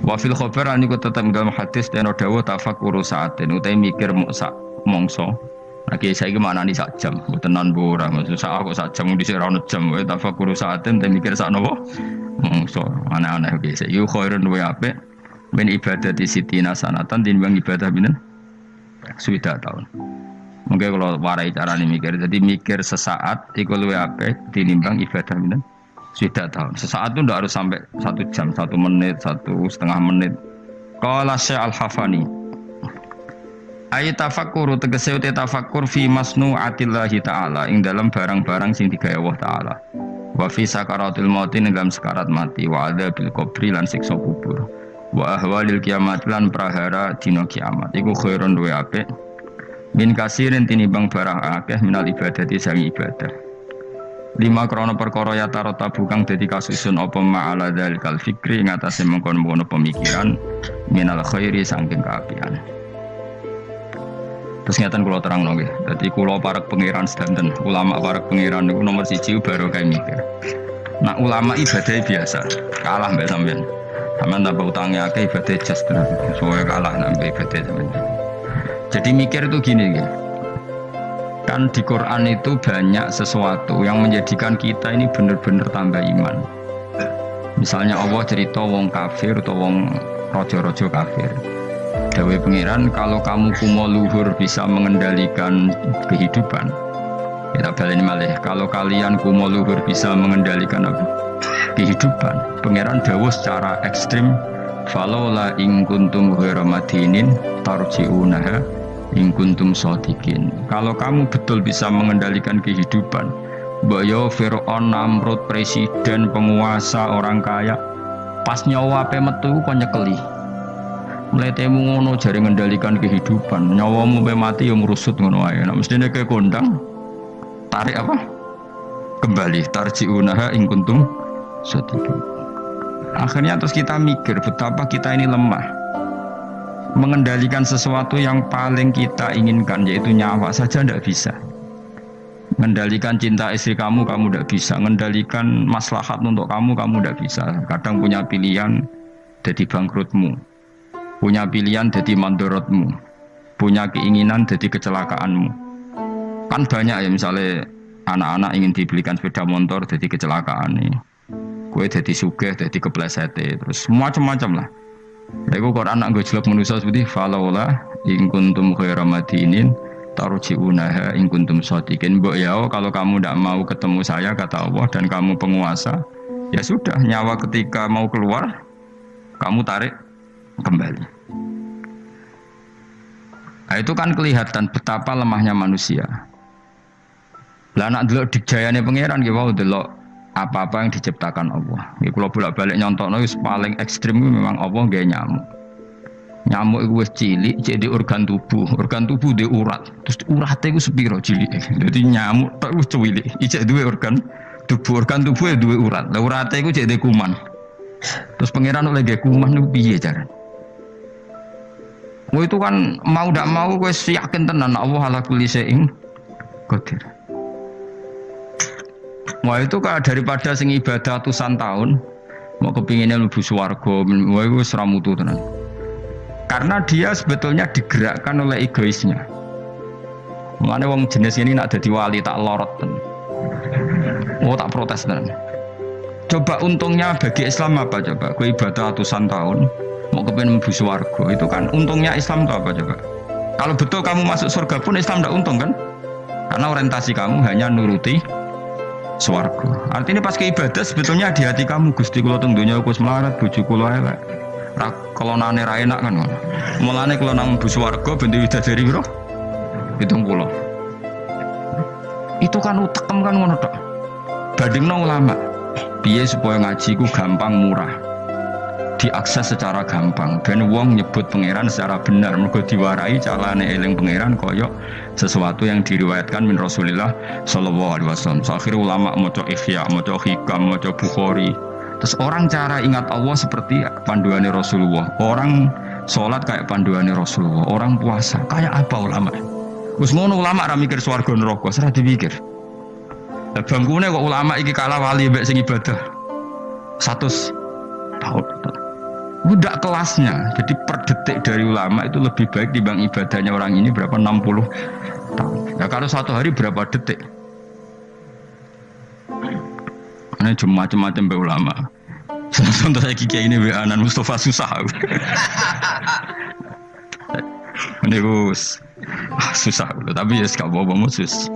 Wa fil khabar an iku tetep dalam hadis ten dawuh tafakkur saatin utai mikir sak mongso. Lagi saiki maknani sak jam, mboten nan ora maksud sak aku sak jam dhisik ra ono jam wae tafakkur saatin ten mikir sak napa? Mongso. Aneh-aneh iki sik yu khairun wa apik min ibadati sitina sanatan tinimbang ibadah pinten? Sudah tahun. Mungkin kalau warai carane mikir, jadi mikir sesaat iku luwih apik tinimbang ibadah pinten? Sudah tahun. Sesaat itu tidak harus sampai 1 jam, 1 menit, 1,5 menit. Qala Syekh Al-Hafani. Ayat tafakkur tegese uti tafakkur fi masnu'atillahi ta'ala ing dalam barang-barang sing digawe Allah taala. Wa fi sakaratil maut ing dalam sekarat mati wa adzabil qabri lan siksa kubur. Wa ahwalil kiamat lan prahara dina kiamat. Iku khairun luwih apik min kasirin tinimbang barang akeh minal ibadati sang ibadah. Lima krono perkara ya tarota bukang dadi kasusun apa ma'ala dzalikal fikri ing atase mengkono-mengkono pemikiran minal khairi saking kaapian. Terus ngeten kula terangno nggih. Dadi kula parek pangeran sedanten, ulama parek pangeran niku nomor 1 baru kae mikir. Nah ulama ibadah biasa, kalah mbek sampean. Sampeyan tambah utange akeh ibadah jas tenan. Soale kalah nambah ibadah sampean. Jadi mikir itu gini nggih. Kan di Quran itu banyak sesuatu yang menjadikan kita ini benar-benar tambah iman. Misalnya Allah cerita wong kafir atau wong rojo-rojo kafir. Dawuh pengiran kalau kamu kumo luhur bisa mengendalikan kehidupan. Kita baleni malih kalau kalian kumo luhur bisa mengendalikan apa? Kehidupan. Pengiran dawuh secara ekstrim falaula in kuntum ghairu madinin tarji'unaha in kuntum shodiqin. Kalau kamu betul bisa mengendalikan kehidupan, Boyo Fir'aun, Namrud, presiden, penguasa, orang kaya, pas nyawa ape metu kok nyekeli. Mletemu ngono jare mengendalikan kehidupan, nyawamu pe mati yo merusut ngono wae. Nek mestine ke kondang tarik apa? Kembali tarji'unaha in kuntum shodiqin. Akhirnya terus kita mikir betapa kita ini lemah. Mengendalikan sesuatu yang paling kita inginkan yaitu nyawa saja tidak bisa. Mengendalikan cinta istri kamu tidak bisa. Mengendalikan maslahat untuk kamu tidak bisa. Kadang punya pilihan jadi bangkrutmu, punya pilihan jadi mandorotmu, punya keinginan jadi kecelakaanmu. Kan banyak ya misalnya anak-anak ingin dibelikan sepeda motor jadi kecelakaan nih. Kue jadi sugih, jadi kepleset, terus macam-macam lah. Lego Quran nak gojlok manusia seperti falaula in kuntum ghairu madinin tarji'unaha in kuntum shodiqin. Mbok ya kalau kamu tidak mau ketemu saya kata Allah dan kamu penguasa, ya sudah nyawa ketika mau keluar kamu tarik kembali. Nah, itu kan kelihatan betapa lemahnya manusia. Lah nak delok dijayane pangeran nggih wau delok apa-apa yang diciptakan Allah. Iki kula bolak-balik nyontokno wis paling ekstrem memang Allah nggawe nyamuk. Nyamuk iku wis cilik, cek di organ tubuh di urat. Terus urate iku sepiro cilike. Dadi nyamuk tok wis cilik, ijek duwe organ tubuh e duwe urat. Lah urate iku cek di kuman. Terus pangeran oleh nggawe kuman niku piye carane? Itu kan mau ndak mau wis yakin tenan Allah ala kulli syai'in qadir. Wah itu kan daripada sing ibadah ratusan tahun mau kepinginnya lebih swarga, wah itu seramutu tenan. Karena dia sebetulnya digerakkan oleh egoisnya. Mengenai wong jenis ini nak jadi wali tak lorot tenan. Oh tak protes tenan. Coba untungnya bagi Islam apa coba? Kau ibadah ratusan tahun mau kepingin lebih swarga, itu kan untungnya Islam itu apa coba? Kalau betul kamu masuk surga pun Islam tidak untung kan? Karena orientasi kamu hanya nuruti swarga. Artinya pas ke ibadah sebetulnya di hati kamu Gusti kula teng donya wis melarat, bojo kula elek. Ra kelonane ra enak kan ngono. Mulane kula nang mlebu swarga ben widadari piro? 70. Itu kan utekem kan ngono tok. Bandingno ulama. Piye supaya ngaji ku gampang murah. Diakses secara gampang ben wong nyebut pangeran secara benar mergo diwarai calane eling pangeran koyok sesuatu yang diriwayatkan min Rasulillah sallallahu alaihi wasallam. Akhir ulama maca Ihya, maca Hikam, maca Bukhari. Terus orang cara ingat Allah seperti panduannya Rasulullah. Orang sholat kayak panduannya Rasulullah. Orang puasa kayak apa ulama? Wis ngono ulama ra mikir swarga neraka, ora dipikir. Lah bangkune kok ulama iki kalah wali mbek sing ibadah 100 tahun. Udah kelasnya. Jadi per detik dari ulama itu lebih baik dibanding ibadahnya orang ini berapa 60 tahun. Ya kalau satu hari berapa detik? Ini cuma macam-macam be ulama. Contoh saya kiai ini Anan Mustafa susah. Ini susah, tapi ya gak apa-apa musus.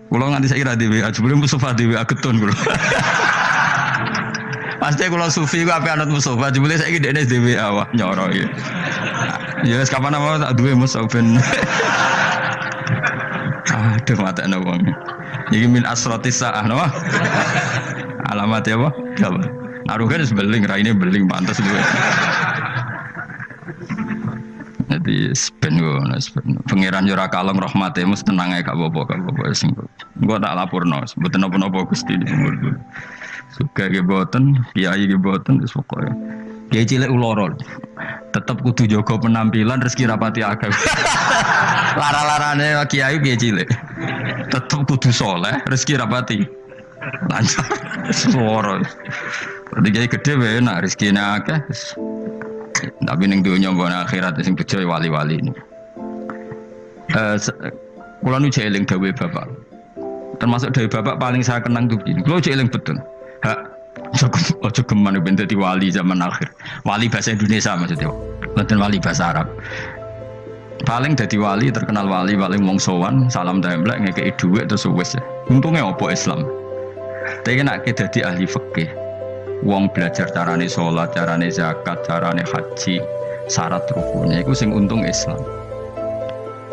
Kalau nganti saya kira di WA, sebelum Mustafa di WA ketun kalau. Pasti kalau sufi ku ape anut Mustafa, jebule saiki dekne dhewe awah nyoro iki. Ya wis kapan apa tak duwe Mustafa ben. Aduh matekno wong. Iki min asratis saah no. Alamat ya apa? Apa? Naruhan wis beling, raine beling pantes duwe. Jadi ben ngono, pangeran yo ora kalong rahmate mus tenang ae gak apa-apa sing. Engko tak lapurno, mboten napa-napa Gusti dipun. Suka ge boten, kiai ge boten wis pokoke. Kiai cilik uloro. Tetep kudu jaga penampilan rezeki rapati akeh. Lara-larane kiai cilik. Tetep kudu saleh, rezeki rapati lancar. Suara. Berarti kiai gede wae enak rezekine akeh. Tapi ning donya mbon akhirat sing bejo wali-wali ini. Kula nu jeling dawuhe bapak. Termasuk dari bapak paling saya kenang tuh begini. Kula jeling betul. Hak ojo geman ben dadi wali zaman akhir. Wali bahasa Indonesia maksudnya. Bukan wali bahasa Arab. Paling dadi wali terkenal wali paling wong sowan, salam templek ngekeki dhuwit terus wis. Untungnya apa Islam? Tapi nek dadi ahli fikih. Wong belajar carane salat, carane zakat, carane haji, syarat rukunnya iku sing untung Islam.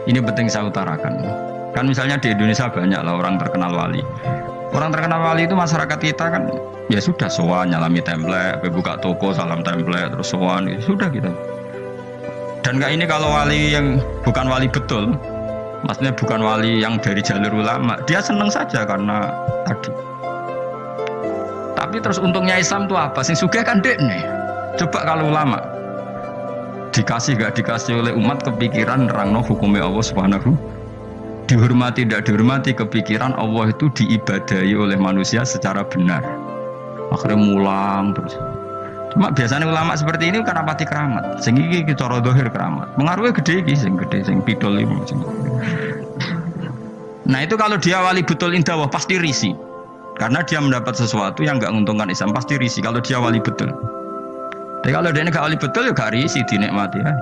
Ini penting saya utarakan. Kan misalnya di Indonesia banyak lah orang terkenal wali. Orang terkenal wali itu masyarakat kita kan ya sudah sowan nyalami template, buka toko salam template terus sowan ya sudah gitu. Dan kayak ini kalau wali yang bukan wali betul, maksudnya bukan wali yang dari jalur ulama, dia seneng saja karena tadi. Tapi terus untungnya Islam itu apa? Sing sugih kan dekne. Coba kalau ulama dikasih gak dikasih oleh umat kepikiran nerangno hukumnya Allah Subhanahu. Dihormati tidak dihormati kepikiran Allah itu diibadahi oleh manusia secara benar. Akhirnya mulang terus. Cuma biasanya ulama seperti ini karena pati keramat. Sing iki cara zahir keramat. Pengaruhnya gede iki sing pidol iki. Nah itu kalau dia wali betul indah pasti risi. Karena dia mendapat sesuatu yang enggak menguntungkan Islam pasti risi kalau dia wali betul. Tapi kalau dia enggak wali betul ya gak risi dinikmati ya.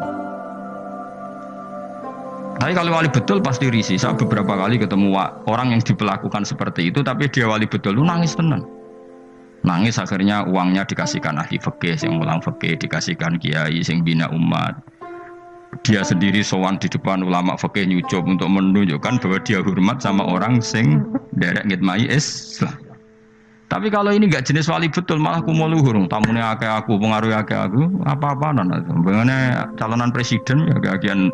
Tapi kalau wali betul pasti risi. Saya beberapa kali ketemu orang yang diperlakukan seperti itu, tapi dia wali betul, lu nangis tenan. Nangis akhirnya uangnya dikasihkan ahli fikih, yang mulang fikih, dikasihkan kiai, yang bina umat. Dia sendiri sowan di depan ulama fikih nyucup untuk menunjukkan bahwa dia hormat sama orang sing derek ngitmai Islam. Tapi kalau ini enggak jenis wali betul, malah kumo luhur, tamune akeh aku, pengaruh akeh aku, apa-apaan. Bagaimana calonan presiden ya kagian.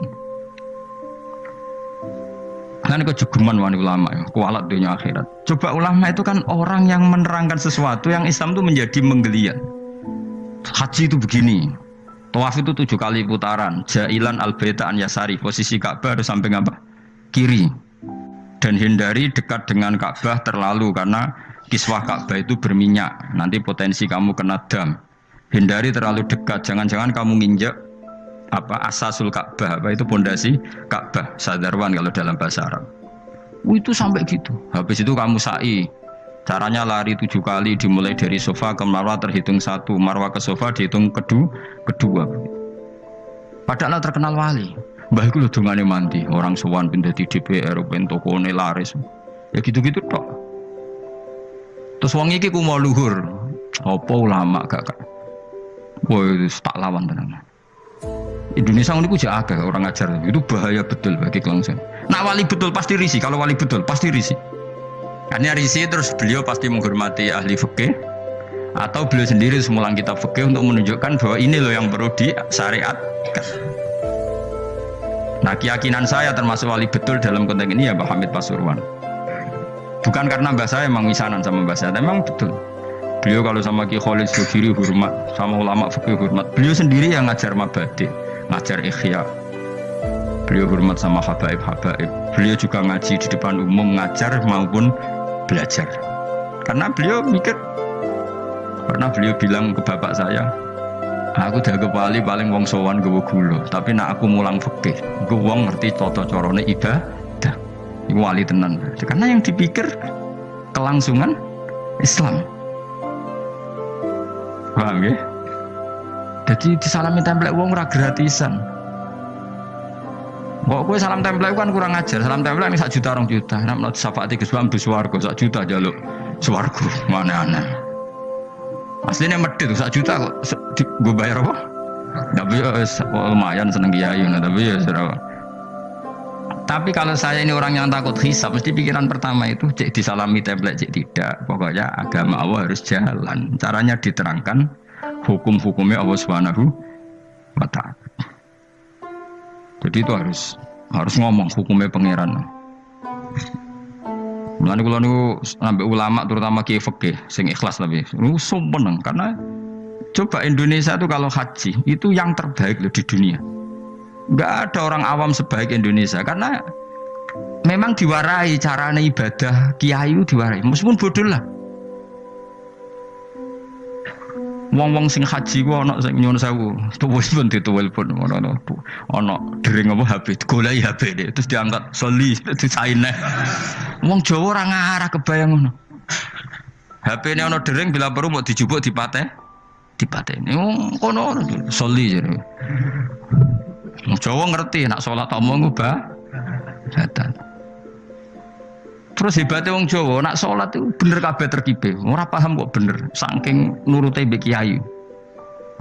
Kan kejugeman wani ulama ya, kualat dunia akhirat. Coba ulama itu kan orang yang menerangkan sesuatu yang Islam itu menjadi menggeliat. Haji itu begini, tawaf itu 7 kali putaran, jailan al-baita an yasari, posisi Ka'bah harus sampai apa? Kiri. Dan hindari dekat dengan Ka'bah terlalu karena kiswah Ka'bah itu berminyak, nanti potensi kamu kena dam. Hindari terlalu dekat, jangan-jangan kamu nginjek asasul Ka'bah, itu pondasi Ka'bah, sadarwan kalau dalam bahasa Arab. Itu sampai gitu. Habis itu kamu sa'i. Caranya lari 7 kali, dimulai dari sofa ke marwah terhitung 1, marwah ke sofa dihitung kedua. Padahal terkenal wali. Mbah iku lho dongane mandi, orang sowan pindah di DPR, ben tokone laris. Ya gitu-gitu tok. Terus wong iki ku mau luhur. Apa ulama gak? Woi, tak lawan tenan. Indonesia ini punya agak orang ajar itu bahaya betul bagi kelangsungan. Nak wali betul pasti risi, kalau wali betul pasti risi. Karena risi terus beliau pasti menghormati ahli fikih atau beliau sendiri semulang kitab fikih untuk menunjukkan bahwa ini loh yang perlu disyariatkan. Nah keyakinan saya termasuk wali betul dalam konteks ini ya Pak Hamid Pasuruan. Bukan karena mbak saya memang misanan sama mbak saya, memang betul. Beliau kalau sama Ki Khalid Zuhiri hormat, sama ulama fikih hormat. Beliau sendiri yang ngajar mabadi, ngajar ikhya. Beliau hormat sama habaib-habaib. Beliau juga ngaji di depan umum, ngajar maupun belajar. Karena beliau mikir, pernah beliau bilang ke bapak saya, Aku dianggap wali paling wong sowan nggawa gula, tapi nak aku mulang fikih, iku wong ngerti tata carane ibadah. Iku wali tenan. Karena yang dipikir kelangsungan Islam. Paham ya? Jadi disalami template wong ora gratisan. Kok kowe salam template kan kurang ajar. Salam template ini 1 juta 2 juta. Nek menurut syafaat Gus Bam swarga 1 juta njaluk swarga. Mana-ana. Aslinya medhit 1 juta kok gue bayar apa? Tapi ya lumayan seneng kiai tapi ya serah. Tapi kalau saya ini orang yang takut hisab, mesti pikiran pertama itu cek disalami template cek tidak. Pokoknya agama Allah harus jalan. Caranya diterangkan hukum-hukumnya Allah Subhanahu wa ta'ala. Jadi itu harus ngomong hukumnya pangeran. Mulane kula niku sampai ulama terutama kiai fikih sing ikhlas tapi niku seneng karena coba Indonesia itu kalau haji itu yang terbaik loh di dunia. Enggak ada orang awam sebaik Indonesia karena memang diwarai carane ibadah kiai itu diwarai meskipun bodoh lah. Wong-wong sing haji ku ana sing nyuwun sewu, tuwes pun dituwel pun ana dering apa HP, goleki HP deh terus diangkat soli disaine. Wong Jawa ora ngarah kebayang ngono. HP-ne ana dering bila perlu mau dijupuk dipateni. Wong kono soli jare. Wong Jawa ngerti nak salat omong ku badan. Terus hebatnya wong Jawa, nak sholat itu bener kabeh terkibe. Ora paham kok bener, saking nurute mbek kiai.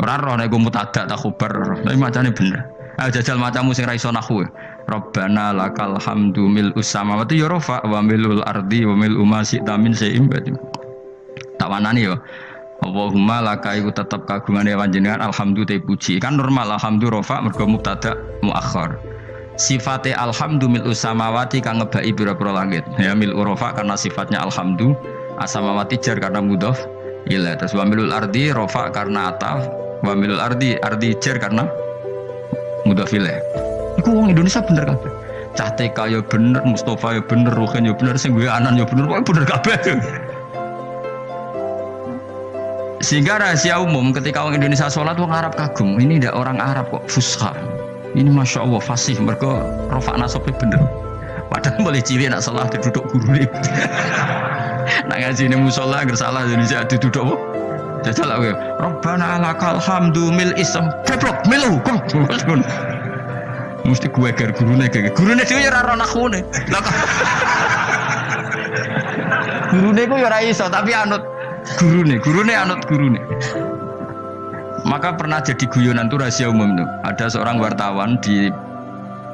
Ora roh nek mutadak tak khubar, tapi macane bener. Ayo jajal macamu sing ra iso nahwu. Rabbana lakal hamdu mil'us samawati ya rafa wa mil'ul ardi wa mil'u ma syi'ta min syai'in ba'd. Tak wanani yo. Allahumma laka iku tetep kagungane panjenengan alhamdu te puji. Kan normal alhamdu rafa mergo mubtada muakhir. Sifatnya alhamdu mil'u samawati kang ngebaki pira-pira langit. Ya mil'u rafa karena sifatnya alhamdu, asamawati jar karena mudhof ila. Terus wa mil'ul ardi rafa karena ataf, wa mil'ul ardi jar karena mudhof ila. Iku wong Indonesia bener kabeh. Cah TK ya bener, Mustafa ya bener, Ruhin ya bener, sing gue anan ya bener, kok bener kabeh. Sehingga rahasia umum ketika orang Indonesia sholat wong Arab kagum. Ini tidak orang Arab kok fusha. Ini masya Allah fasih mereka rofa nasabnya bener. Padahal boleh cilik nak salah duduk guru nih. Nak ngaji ini musola gersalah Indonesia duduk apa? Jajal aku. Rabbana lakal hamdu mil ism. Keblok milu kok. Mesti gue ger gurune dhewe ya ora nakhune. Lah kok. Gurune ku ya ora iso tapi anut gurune anut gurune. Maka pernah jadi guyonan itu rahasia umum tuh. Ada seorang wartawan di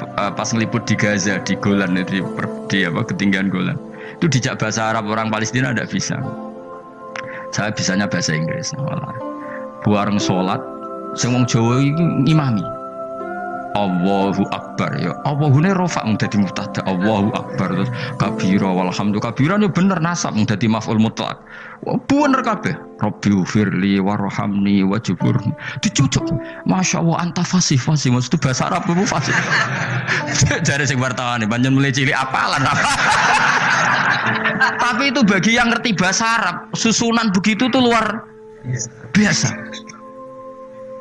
pas ngeliput di Gaza di Golan di ketinggian Golan. Itu dijak bahasa Arab orang Palestina tidak bisa. Saya bisanya bahasa Inggris. Malah buareng sholat, semua Jawa imami. Allahu Akbar ya. Allahune rofa dadi mubtada. Allahu Akbar terus kabira walhamdu kabiran ya bener nasab dadi maf'ul mutlak. Bener kabeh. Rabbi firli warhamni wajburni. Dicucuk. Masyaallah anta fasih maksud bahasa Arab itu fasih. Jare sing wartawan panjen mulai cilik apalan. Tapi itu bagi yang ngerti bahasa Arab, susunan begitu tuh luar biasa.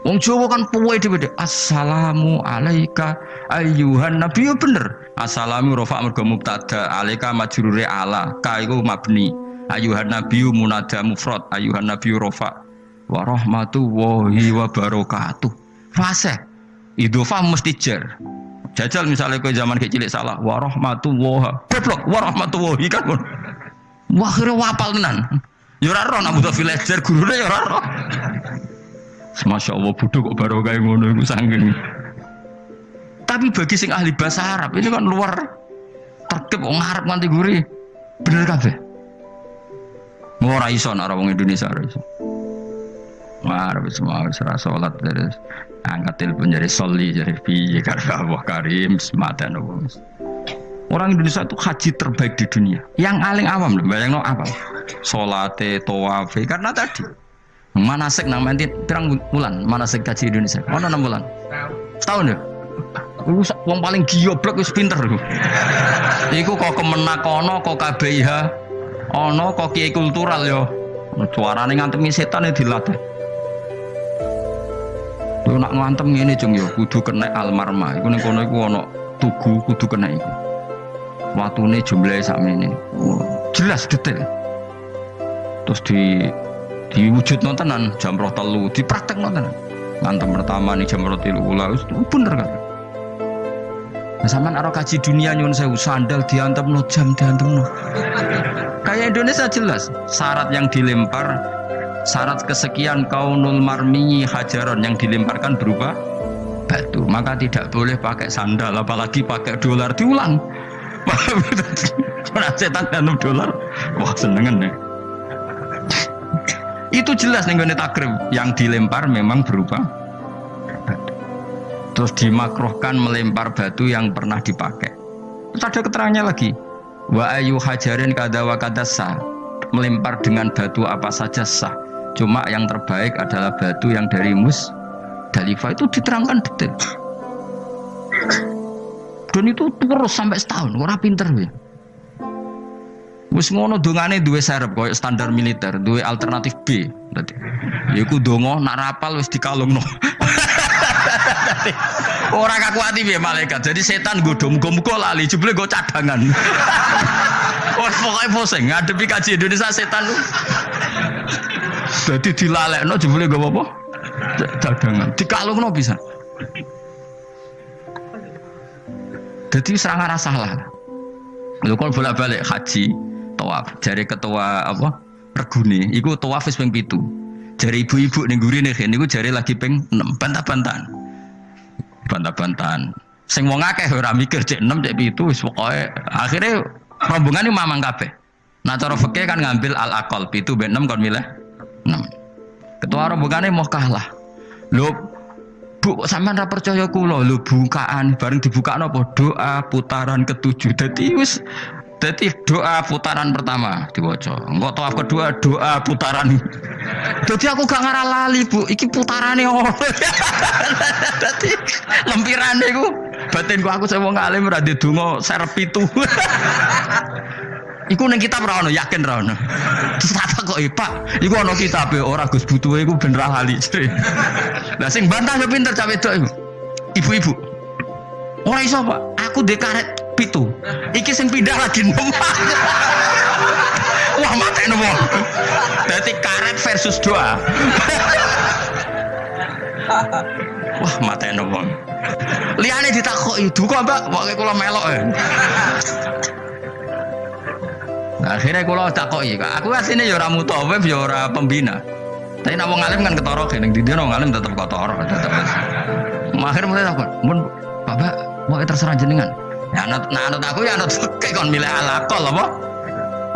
Wong Jawa kan puwe dhewe. Assalamu alayka ayyuhan nabi bener. Assalamu rafa mergo mubtada, alayka majrure ala, ka iku mabni. Ayyuhan nabi munada mufrad, ayyuhan nabi rafa wa rahmatullahi wa barakatuh. Fase. Idhofah mesti jar. Jajal misalnya kowe zaman kecil salah wa rahmatullahi. Goblok wa rahmatullahi kan. Wah kira wapal tenan. Ya ora roh nak butuh villager gurune ya ora roh. Masya Allah bodoh kok baru kayak ngono itu sanggeng. Tapi bagi sing ahli bahasa Arab ini kan luar tertib wong Arab nganti gurih. Bener kabeh. Ora iso nek wong Indonesia ora iso. Arab semua serah salat terus angkat telepon jadi soli jadi piye karo Allah Karim sematan wong. Orang Indonesia itu haji terbaik di dunia. Yang paling awam lho, bayangno apa? Salate, tawafe karena tadi manasik nang nanti terang bulan manasik haji Indonesia. Ono 6 bulan. Setahun ya. Wong paling gioblok wis pinter iku. Iku kok kemenak ono kok KBIH ono kok kiai kultural yo. Suarane ngantemi setan dilatih. Yo nak ngantem ngene Jung yo kudu kena almarma. Iku ning kono iku ana tugu kudu kena iku. Watune jumlahe sakmene. Jelas detail. Terus diwujudno tenan jam 3 dipraktekno tenan. Ngantem pertama nih jam 3 wis bener kan. Nah, sampean ora kaji dunia nyun sewu sandal diantemno jam diantemno. Kayak Indonesia jelas syarat yang dilempar, syarat kesekian kaunul marmi hajaron yang dilemparkan berupa batu, maka tidak boleh pakai sandal apalagi pakai dolar diulang. Orang setan dan dolar, wah senengan ya. Itu jelas nih gue takrib yang dilempar memang berupa batu. Terus dimakruhkan melempar batu yang pernah dipakai. Terus ada keterangannya lagi. Wa ayu hajarin kada wa kada sah. Melempar dengan batu apa saja sah. Cuma yang terbaik adalah batu yang dari Musdalifah, itu diterangkan detail. Dan itu terus sampai setahun, orang pinter ya. Wis ngono dongane duwe serep koyo standar militer, duwe alternatif B. Dadi iku donga nak rapal wis dikalungno. Ora kakuati piye malaikat. Jadi setan nggodho muga-muga lali jebule nggo cadangan. Wes pokoke pusing ngadepi kaji Indonesia setan lu. Dadi dilalekno jebule nggo apa? Cadangan. Dikalungno bisa. Jadi serangan salah. Lho kalau bolak-balik haji, tawaf, jari ketua apa? Regune, iku tawaf wis ping 7. Jari ibu-ibu ning gurine kene niku jari lagi ping 6, bantah-bantahan. Bantah-bantahan. Sing wong akeh ora mikir cek 6 cek 7 wis pokoke akhire rombongan iki mamang kabeh. Nah cara fikih kan ngambil al-aqal 7 ben 6 kon milih 6. Ketua rombongane mau kalah. Lho Bu, sampean ra percaya kula lho bukaan bareng dibukakno apa doa putaran ke-7. Dadi doa putaran pertama diwaca. Engko tawaf kedua doa putaran. Dadi aku gak ngarah lali, Bu. Iki putarane apa? Dadi lempirane iku batinku aku sing wong alim ra ndedonga serep 7. Iku ning kitab ra ono, yakin ra ono. Terus apa kok Pak? Iku ono kitabe ora Gus butuhe iku ben ra lali. Lah sing bantah yo pinter cah wedok iku. Ibu-ibu. Ora iso, Pak. Aku ndek karet 7. Iki sing pindah lagi 6. Wah, matene wong. Dadi karet versus doa. Wah, matene wong. Liyane ditakoki, "Duka, Mbak, pokoke kula melok." Nah, akhirnya kalau takoki, aku aslinya ya ora mutawif ya ora pembina. Tapi nek wong alim kan ketara kene ndi wong alim tetep ketara, tetep. Akhirnya mulai takon, "Mun Bapak mau terserah jenengan." Ya anut aku ya anut kayak kon milih alaqal apa?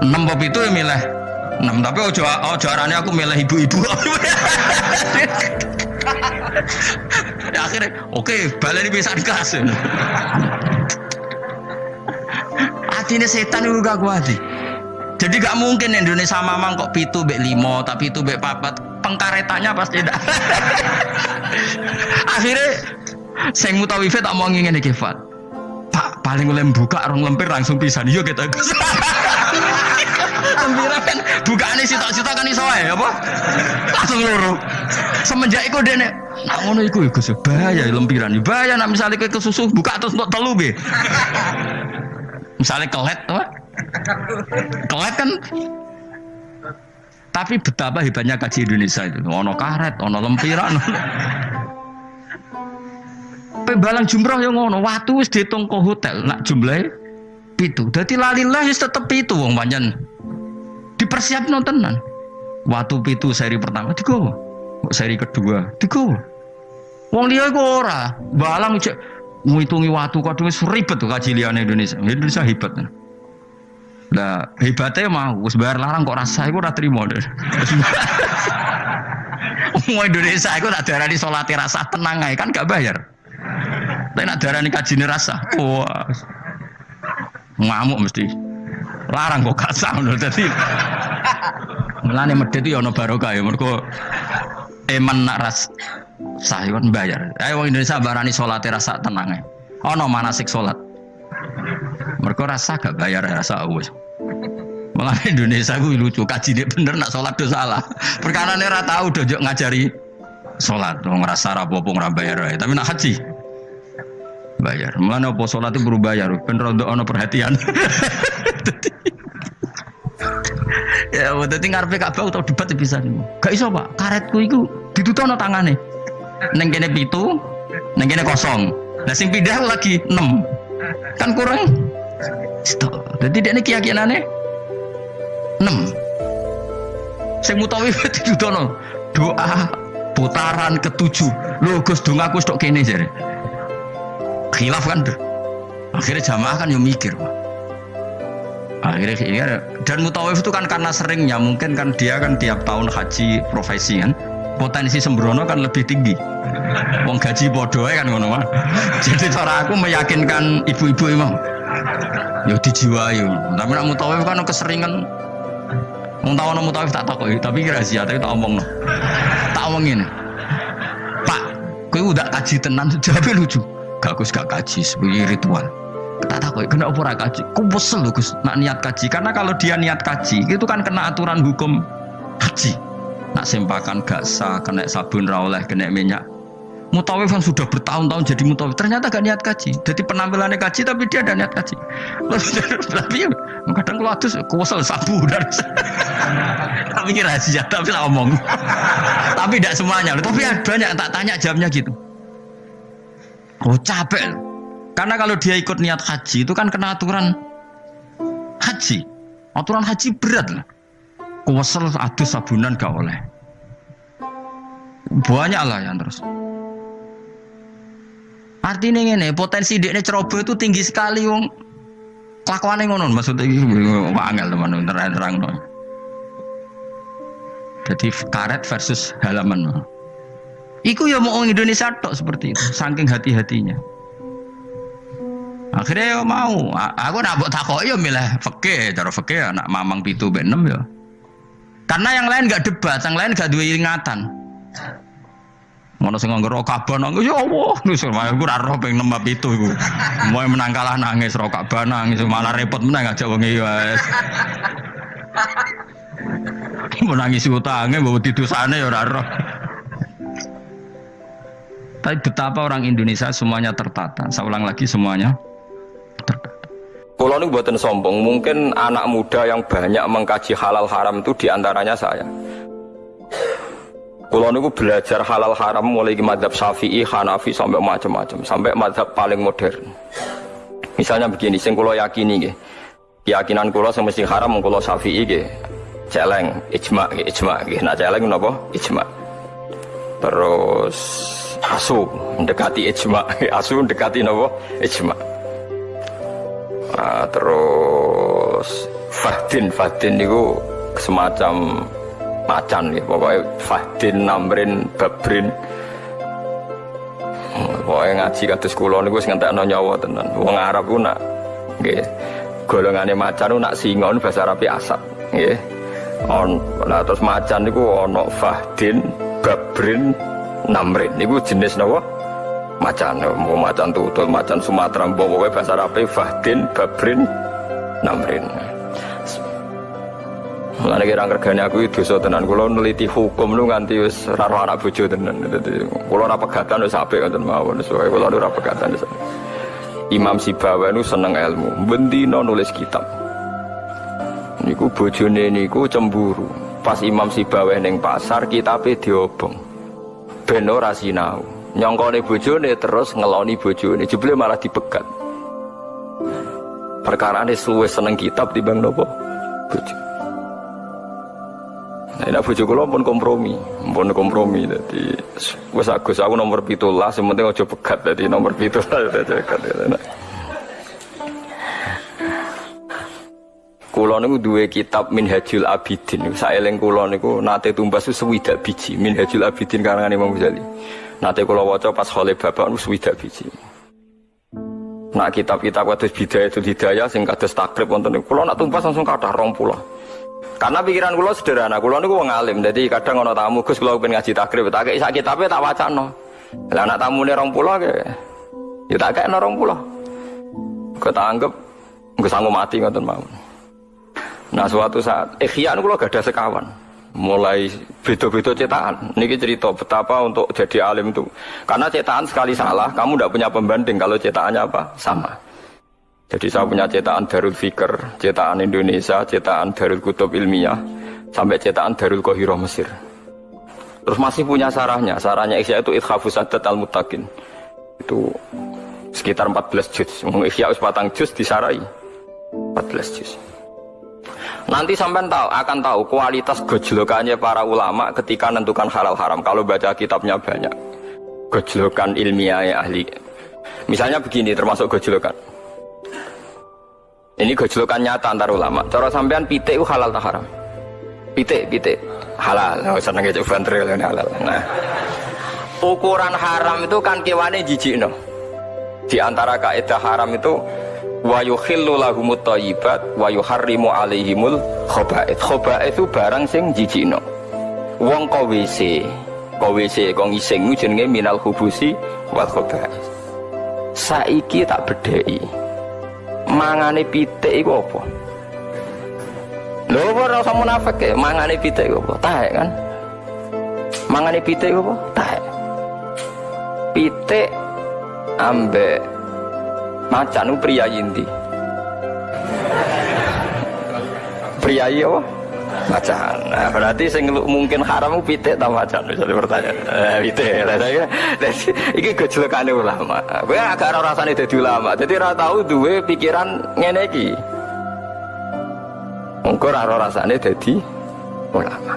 6 apa 7 ya milih 6, tapi ojo arane aku milih ibu-ibu. Ya akhirnya oke, baleni pisan kelas. Atine setan itu gak kuat. Jadi gak mungkin Indonesia mamang kok 7 mbek 5, tapi 7 mbek 4. Pengkaretannya pasti tidak. Akhirnya sing mutawife tak mau ngene iki, Fat. Pak, paling oleh buka rong lempir langsung pisan. Yo kita. Lempiran kan bukaane sitok-sitok kan iso ae apa? Langsung loro. Semenjak iku dene, nak ngono iku ya Gus, bahaya lempiran. Bahaya nak misale kowe kesusu buka terus untuk telu piye. Misale kelet apa? Kelet kan. Tapi betapa hebatnya kaji Indonesia itu. Ono karet, ono lempiran. Balang jumroh yang ngono, watu wis diitung ke hotel, nak jumlahe 7. Dadi lalilah wis tetep 7 wong pancen. Dipersiapno tenan. Watu 7 seri pertama digowo. Seri kedua digowo. Wong liya iku ora, balang cek ngitungi watu kadung wis ribet tuh kaji liyane Indonesia. Indonesia hebat. Lah hebatnya mau wis bayar larang kok rasa iku ora trimo. Wong Indonesia iku nak darani salate rasa tenang ae kan gak bayar. Tapi nak darani kajine rasa. Wah. Ngamuk mesti. Larang kok gak sah ngono dadi. Mulane medhit yo ono barokah ya mergo eman nak ras sah kon bayar. Ayo wong Indonesia barani salate rasa tenang ae. Ono manasik salat. Mergo rasa gak bayar rasa wis. Malah Indonesia ku lucu, kajine bener nak salat do salah. Perkarane ora tau do ngajari Salat wong ngrasa ra apa-apa ora bayar ae, tapi nak haji bayar. Mulane apa salat itu perlu bayar, ben rondo ana perhatian. Ya, dadi ngarepe Ka'bah utawa debat bisa niku. Gak iso, Pak. Karetku iku ditutono tangane. Ning kene 7, ning kene 0. Lah sing pindah lagi 6. Kan kurang. Stop. Dadi dekne keyakinane 6. Sing mutawi ditutono doa putaran ke-7. Lho Gus dongaku stok kene jare. Khilaf kan. Akhirnya jamaah kan yo mikir, Pak. Akhirnya dan mutawif itu kan karena seringnya mungkin kan dia kan tiap tahun haji profesi kan potensi sembrono kan lebih tinggi. Wong gaji bodoh kan ngono mah. Jadi cara aku meyakinkan ibu-ibu imam. Yo dijiwai. Tapi nek mutawif kan keseringan. Wong tawono mutawif tak takoki, tapi rahasia tapi tak omongno. Tak omongin. Pak, kowe udah kaji tenan jawabnya lucu. Gak Gus gak kaji sebagai ritual. Tak tahu kenapa ora kaji. Ku kesel lho Gus nak niat kaji karena kalau dia niat kaji itu kan kena aturan hukum haji. Nak sempakan gak sah, kena sabun ra oleh, kena minyak. Mutawif yang sudah bertahun-tahun jadi mutawif ternyata gak niat kaji. Jadi penampilannya kaji tapi dia ada niat kaji. Tapi kadang kalau adus kesel sabu dan tapi kira rahasia tapi lah omong. Tapi tidak semuanya. Tapi banyak tak tanya jawabnya gitu. Oh capek. Karena kalau dia ikut niat haji itu kan kena aturan haji. Aturan haji berat lah. Kuwesel adus sabunan gak oleh. Banyak lah yang terus. Artinya ini potensi dekne ceroboh itu tinggi sekali wong. Kelakuane ngono maksudnya iki angel teman terang. Jadi karet versus halaman. Iku ya mau orang Indonesia tok seperti itu, saking hati-hatinya. Akhirnya ya mau, aku nak buat takoki ya milih fikih, cara fikih anak mamang 7 mbek 6 ya. Karena yang lain enggak debat, yang lain enggak duwe ingatan. Ngono sing nganggo Ka'bah nangis ya Allah, wis aku ora roh ping 6 7 iku. Moe menang kalah nangis ro Ka'bah nangis malah repot menang ngajak wong iki wis. Mau nangis utange mbok didosane ya ora roh. Tapi betapa orang Indonesia semuanya tertata. Saya ulang lagi semuanya tertata. Kalau ini buatan sombong, mungkin anak muda yang banyak mengkaji halal haram itu diantaranya saya. Kalau ini belajar halal haram mulai ke mazhab Syafi'i, Hanafi sampai macam-macam, sampai mazhab paling modern. Misalnya begini, sing kulo yakini nggih. Keyakinan kulo sing mesti haram kulo Syafi'i nggih. Celeng, ijma nggih. Nah celeng napa? Ijma. Terus asu mendekati ijma, asu mendekati napa? Ijma. Nah, terus Fahdin niku semacam macan ya, pokoknya Fahdin, Namrin, Babrin. Pokoknya ngaji kados kula niku wis ngentekno nyawa tenan. Wong Arab ku nak nggih golongane macan ku nak singa bahasa Arabe asap nggih. Nah terus macan niku ana Fahdin, Babrin, Namrin. Niku jenis napa? Macan, mau macan tutul, macan Sumatera, pokoknya bahasa Arabe Fahdin, Babrin, Namrin. Mulane kira regane aku itu dosa tenan. Kula neliti hukum lu nganti wis ora roh anak bojo tenan. Dadi kula ora pegatan wis apik ngoten mawon. Soale kula ora pegatan. Imam Sibawa nu seneng ilmu, bendina nulis kitab. Niku bojone niku cemburu. Pas Imam Sibawa ning pasar kitabe diobong. Ben ora sinau. Nyongkone bojone terus ngeloni bojone, jebule malah dipegat. Perkarane luwih seneng kitab timbang napa? Bojo. Nah, bojo kula pun kompromi. Dadi wis Agus aku nomor 17, sing penting aja pegat dadi nomor 17 cekat. Kula niku duwe kitab Minhajul Abidin. Saeling kula niku nate tumbas 60 biji Minhajul Abidin karangan Imam Ghazali. Nate kula waca pas khole bapak wis 60 biji. Nah kitab-kitab kados Bidayatul Hidayah sing kados takrib wonten niku kula nak tumbas langsung kathah 20. Karena pikiran kula sederhana, kula niku wong alim. Dadi kadang ana tamu Gus kula pengen ngaji takrib, tak kei sak kitabe tak wacana. Lah anak tamune 20 ke ya tak kekno 20. Kok tak anggap engko sanggup mati ngoten mawon. Nah suatu saat Ihya niku kula gadah sekawan. mulai beda-beda cetakan. Niki cerita betapa untuk jadi alim itu. Karena cetakan sekali salah, kamu tidak punya pembanding kalau cetakannya apa? Sama. Jadi saya punya cetakan Darul Fikr, cetakan Indonesia, cetakan Darul Kutub Ilmiah, sampai cetakan Darul Qahirah Mesir. Terus masih punya sarahnya. Sarahnya Ihya itu Ithafus Sadat Al-Muttaqin. Itu sekitar 14 juz. Ihya usbatang juz disarai 14 juz. Nanti sampean akan tahu kualitas gojlokannya para ulama ketika menentukan halal haram. Kalau baca kitabnya banyak, gojlokan ilmiah ahli. Misalnya begini, termasuk gojlokan. Ini gojlokan nyata antar ulama. Cara sampean pitik itu halal tak haram? Pitik halal. Oh, seneng aja bantril ini halal. Nah, ukuran haram itu kan kewane jijikno. Di antara kaidah haram itu wa yukhillu lahumut thayyibat wa yuharrimu alaihimul khaba'ith. Khaba'ith itu barang sing jijikno. Wong ko WC ko ngising jenenge minal khubusi wal khaba'ith. Saiki tak bedheki. Mangane pitik iku apa? Lho ora usah munafik e, mangane pitik iku apa? Taek kan? Mangane pitik iku apa? Taek. Pitik ambek macan pria inti. Priayi apa? Macan. Nah, berarti sing mungkin haram pitik ta macan bisa pertanyaan. Pitik. Iki gojlokane ulama. Kowe agak ora rasane dadi ulama. Dadi ora tau duwe pikiran ngene iki. Mungkin ora rasane dadi ulama.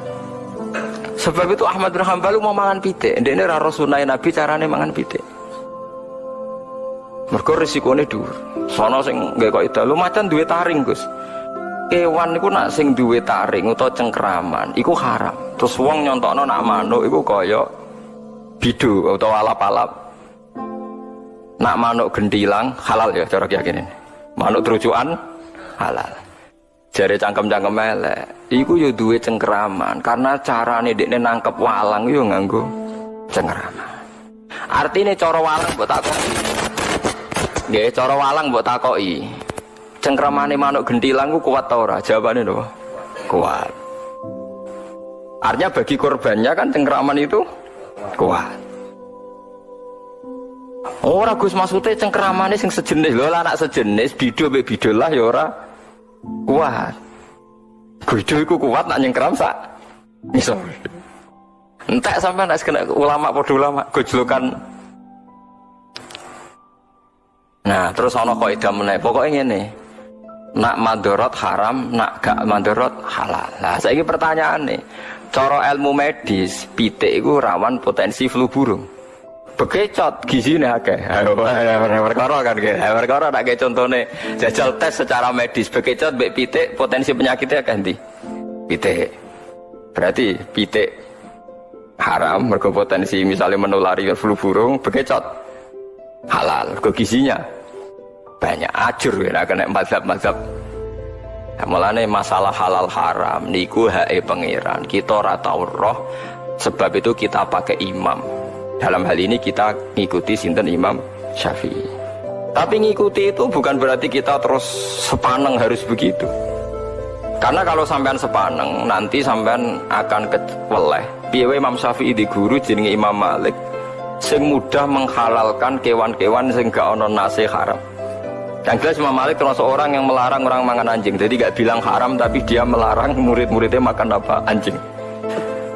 Sebab itu Ahmad bin Hanbal mau mangan pitik. Ndekne ora ro sunah Nabi carane mangan pitik. Mergo risikone dhuwur. Sono sing nggae kaidah lho macan duwe taring, Gus. Kewan niku nak sing duwe taring utawa cengkraman iku haram. Terus wong nyontokno nak manuk iku kaya bidu utawa alap-alap. Nak manuk gentilang halal ya cara keyakinan. Manuk terucukan halal. Jare cangkem-cangkem elek. Iku yo duwe cengkraman karena carane dekne nangkep walang yo nganggo cengkraman. Artine cara walang mbok takoki. Nggih, cara walang mbok takoki. Cengkramane manuk gentilang ku kuat ta ora? Jawabane lho. Kuat. Artinya bagi korbannya kan cengkraman itu kuat. Ora Gus maksudnya cengkramane sing sejenis lho, anak sejenis bidu mbek bidul lah ya ora kuat. Bidu iku kuat nak nyengkram sak iso. Entek sampean nek kena ulama padha ulama gojlokan. Nah, terus ana kaidah meneh. Pokoke ngene. Nak madharat haram, nak gak madharat halal. Lah saiki pertanyaane, cara ilmu medis, pitik iku rawan potensi flu burung. Bekecot gizine akeh. Perkara kan nggih. Perkara tak kei contone jajal tes secara medis, bekecot mbek pitik potensi penyakitnya akeh ndi? Pitik. Berarti pitik haram mergo potensi misalnya menulari flu burung, bekecot halal, mergo gizinya banyak. Ajur ya kena mazhab-mazhab. Nah, mulane masalah halal haram niku hake pangeran. Kita ora tau roh, sebab itu kita pakai imam. Dalam hal ini kita ngikuti sinten Imam Syafi'i. Tapi ngikuti itu bukan berarti kita terus sepaneng harus begitu. Karena kalau sampean sepaneng nanti sampean akan keweleh. Piye Imam Syafi'i di guru jenenge Imam Malik sing mudah menghalalkan kewan-kewan sing gak ono nase haram. Yang jelas Imam Malik termasuk orang yang melarang orang makan anjing. Jadi gak bilang haram tapi dia melarang murid-muridnya makan apa? Anjing.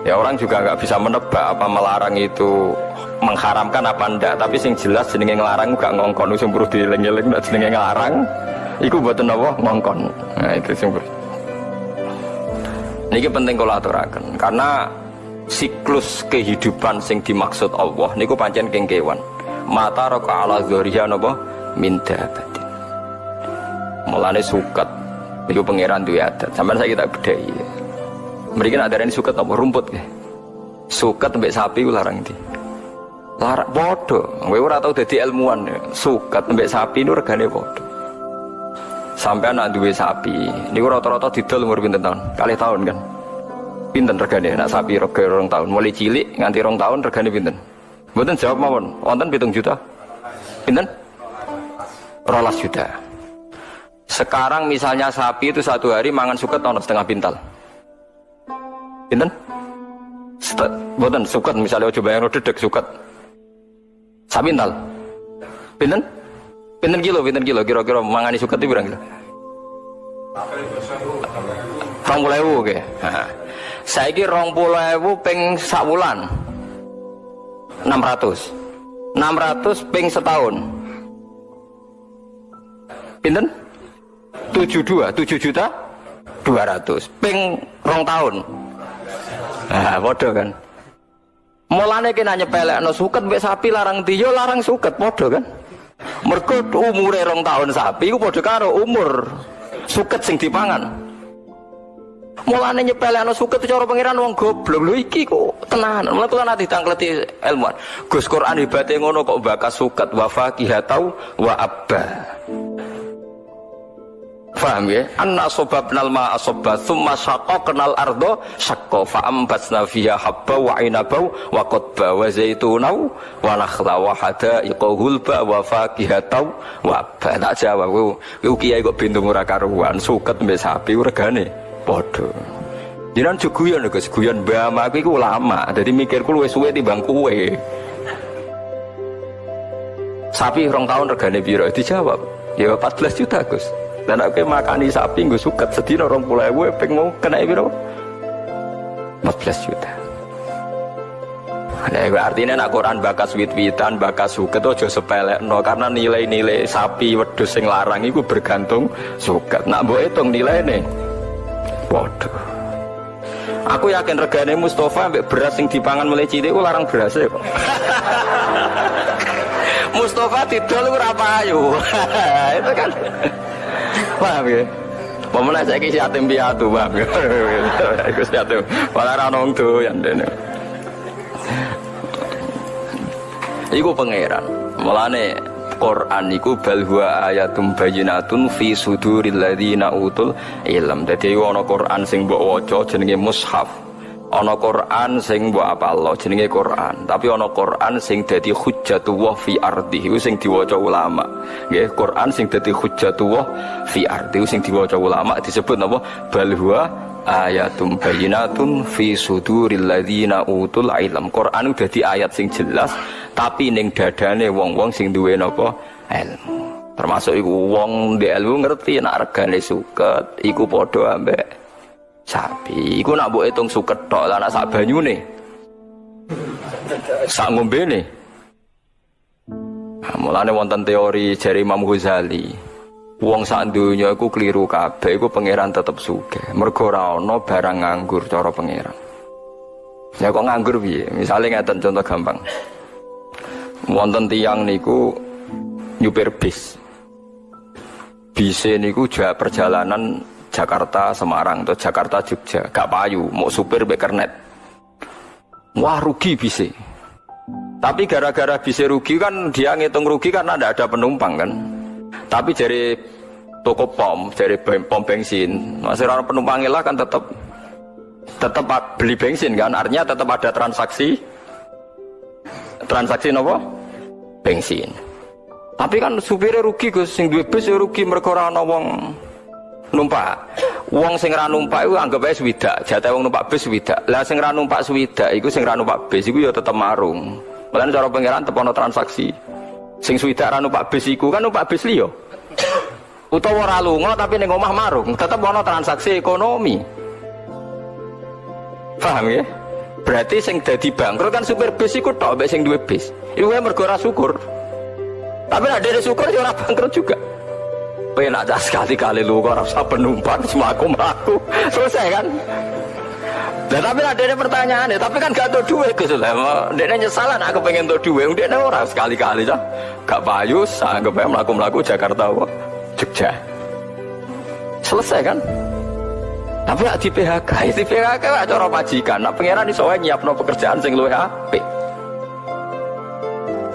Ya orang juga gak bisa menebak apa melarang itu mengharamkan apa ndak. Tapi sing jelas jenenge ngelarang gak ngongkon sing perlu dieling-eling ndak jenenge ngelarang iku mboten apa ngongkon. Nah itu sing niki penting kula aturaken karena siklus kehidupan sing dimaksud Allah niku pancen keng kewan. Mata raka ala dzuriya napa minta batin. Mulane suket niku pangeran duwe adat. Sampeyan saiki tak bedheki. Mriki nek darani suket apa rumput nggih. Suket mbek sapi ku larang ndi? Larang padha. Kowe ora tau dadi ilmuwan. Suket mbek sapi niku regane padha. Sampeyan nek duwe sapi niku rata-rata didol umur pinten taun? 2 tahun kan. Pinten regane nek sapi rega 2 tahun, mulai cilik nganti 2 tahun regane pinten? Mboten jawab mawon. Wonten 7 juta. Pinten? 12 juta. Sekarang misalnya sapi itu 1 hari mangan suket ono setengah pintal. Pinten? Boten suket misalnya coba yang dedek suket. Sabintal. Pinten? Pinten kilo kira-kira mangani suket itu berapa kilo? 20.000 oke. Saiki 20.000 ping sak wulan. 600 ping setahun. Pinten? 7 juta 200 ping 2 tahun. Nah, bodoh kan. Mulane kena nyepelekno suket mbek sapi larang tiyo larang suket bodoh kan. Mergo umure 2 tahun sapi iku padha karo umur suket sing dipangan. Mulane nyepelekno suket cara pangeran wong goblok lho iki kok tenan. Mulane kula nate ditangkleti ilmuwan. Gus Quran hebate ngono kok bakas suket wa faqihatau wa abba. Paham ya? Anna sobabnal ma'a sobba thumma syaqaqnal ardo syaqqa fa'ambatsna fiha habba wa inabau wa qadba wa zaitunau wa nakhla wa hadaiqa hulba wa faqihatau wa abba. Tak jawab ku kiai kok bintung ora karuan suket mbek sapi regane padha. Jenengan guyon lho Gus, guyon mbah aku iku ulama. Dadi mikirku luwih suwe timbang kowe. Sapi 2 tahun regane piro? Dijawab, ya 14 juta Gus. Dan aku makani sapi gue suket sedina 20.000 ping mau kena piro? 14 juta. Nah, artinya nak Quran bakas wit-witan, bakas suket aja sepelekno karena nilai-nilai sapi wedhus sing larang iku bergantung suket. Nak mbok hitung nilaine. Waduh. Aku yakin regane Mustafa ambek beras sing dipangan mulai cilik ku larang beras kok. Mustafa didol ora payu. Itu kan. Paham ya? Pemenang saya kisi yatim piatu, paham ya? Aku yatim, malah ranong tuh yang dene. Iku pangeran, mulane Quran iku bal huwa ayatum bayyinatun fi suduril ladzina utul ilm. Dadi ana Quran sing mbok waca jenenge mushaf. Ana Quran sing mbok apalno jenenge Quran, tapi ana Quran sing dadi hujjatullah fi ardi iku sing diwaca ulama. Nggih, Quran sing dadi hujjatullah fi ardi iku sing diwaca ulama disebut napa? Bal huwa ayatum bayyinatun fi suduril ladzina utul ilm. Quran udah dadi ayat sing jelas, tapi ning dadane wong-wong sing duwe napa? Ilmu. Termasuk iku wong ndek ilmu ngerti nek regane suket iku padha ambek sapi. Iku nak mbok hitung suket tok lah nak sak banyune. Sak ngombene. Mulane wonten teori jari Imam Ghazali. Wong sak donya iku kliru kabeh, iku pangeran tetep sugih. Mergo ora ana barang nganggur cara pangeran. Ya kok nganggur piye? Misale ngeten contoh gampang. Wonten tiyang niku nyupir bis. Bise niku perjalanan Jakarta Semarang atau Jakarta Jogja, gak payu, mau supir bekernet. Wah rugi bise. Tapi gara-gara bise rugi kan dia ngitung rugi karena tidak ada penumpang kan. Tapi dari toko pom, dari pom bensin, masih orang penumpangnya lah kan tetap beli bensin kan. Artinya tetap ada transaksi nopo bensin. Tapi kan supirnya rugi Gus, sing duwe bis ya rugi mergo ora ana wong numpak. Wong sing ra numpak iku anggap ae swidak, jatah wong numpak bis swidak. Lah sing ra numpak swidak iku sing ra numpak bis iku ya tetep marung. Mulane cara pangeran tetep ana transaksi. Sing swidak ra numpak bis iku kan numpak bis liya. Utawa ora lunga tapi ning omah marung, tetep ana transaksi ekonomi. Paham ya? Berarti sing dadi bangkrut kan supir bis iku tok mek sing duwe bis. Iku mergo ora syukur. Tapi nek dhewe syukur ya ora bangkrut juga. Penak jas sekali-kali lu kok rasa penumpang melaku selesai kan. Dan tapi ada pertanyaan ya, tapi kan gak tau duit gitu lah. Dia nyesalan aku pengen tau duit, dia orang sekali-kali cah gak payu, anggap aja melaku Jakarta Jogja. Selesai kan. Tapi di PHK, di PHK cara majikan. Nah pangeran iso wae nyiapno pekerjaan sing luwih apik.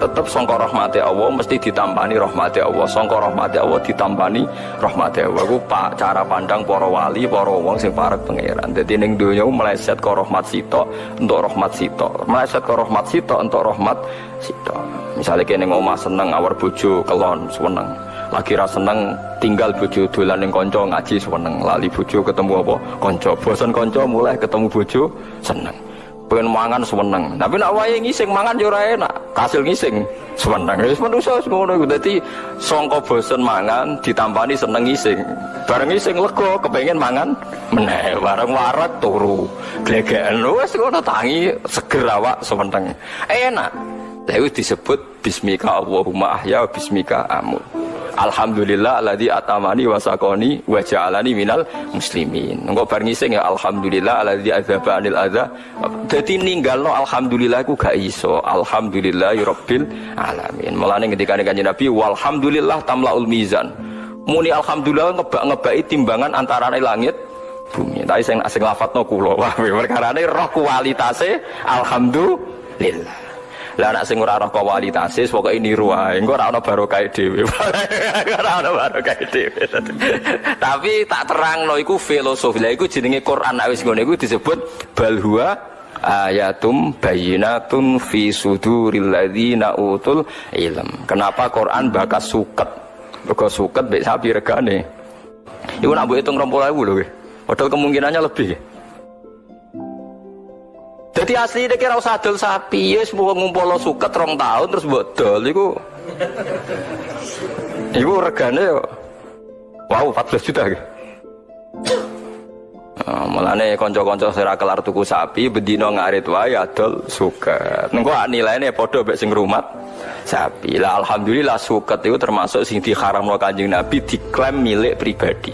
Tetap sangka rahmati Allah mesti ditampani rahmati Allah, sangka rahmati Allah ditampani rahmati Allah. Ku pak cara pandang para wali, para wong sing parek pangeran. Dadi ning donya meleset ke rahmat sitok untuk rahmat sitok, meleset ke rahmat sitok untuk rahmat sitok. Misale kene omah seneng awar bojo kelon seneng. Lagi ra seneng tinggal bojo dolan ning kanca ngaji seneng, lali bojo ketemu apa kanca, bosen kanca mulai ketemu bojo seneng. Pengen mangan seneng. Tapi nek wayahe ngising mangan yo ora enak, kasil ngising seneng. Wis manusa ngono iku. Dadi sangka bosen mangan ditampani seneng ngising. Bareng ngising lega kepengin mangan meneh, bareng warak turu. Glegeken wis ngono tangi seger awak seneng. Enak. Lha disebut bismika Allahumma ahya bismika amut. Alhamdulillah alladzi atamani wa saqani wa ja'alani minal muslimin. Engko bar ngising ya alhamdulillah alladzi adzaba anil adza. Dadi ninggalno alhamdulillah iku gak iso. Alhamdulillahirabbil alamin. Mulane ketika Kanjeng Nabi walhamdulillah tamlaul mizan. Muni alhamdulillah ngebak-ngebaki timbangan antarane langit bumi. Tapi sing lafadzno kula. Wah, perkarane roh kualitase alhamdulillah. Lah nek sing ora roh kualitase pokoke niru wae. Engko ora ana barokah dhewe. Ora ana barokah dhewe. Tapi tak terangno iku filosofi. Lah iku jenenge Quran. Nek wis ngene iku disebut bal huwa ayatum bayyinatun fi suduril ladzina utul ilm. Kenapa Quran bakas suket? Mergo suket mek sapi regane. Iku nak mbok hitung 20.000 lho nggih. Padahal kemungkinannya lebih. Jadi asli dia kira usah adol sapi, yes mau ngumpul suket 2 tahun terus buat dol, iku regane, wow 14 juta. Mulane konco-konco sira kelar tuku sapi, bedino ngarit wae adol suket. Nengko nilainya podo mek sing rumat sapi. Lah alhamdulillah suket itu termasuk sing diharamno Kanjeng Nabi diklaim milik pribadi.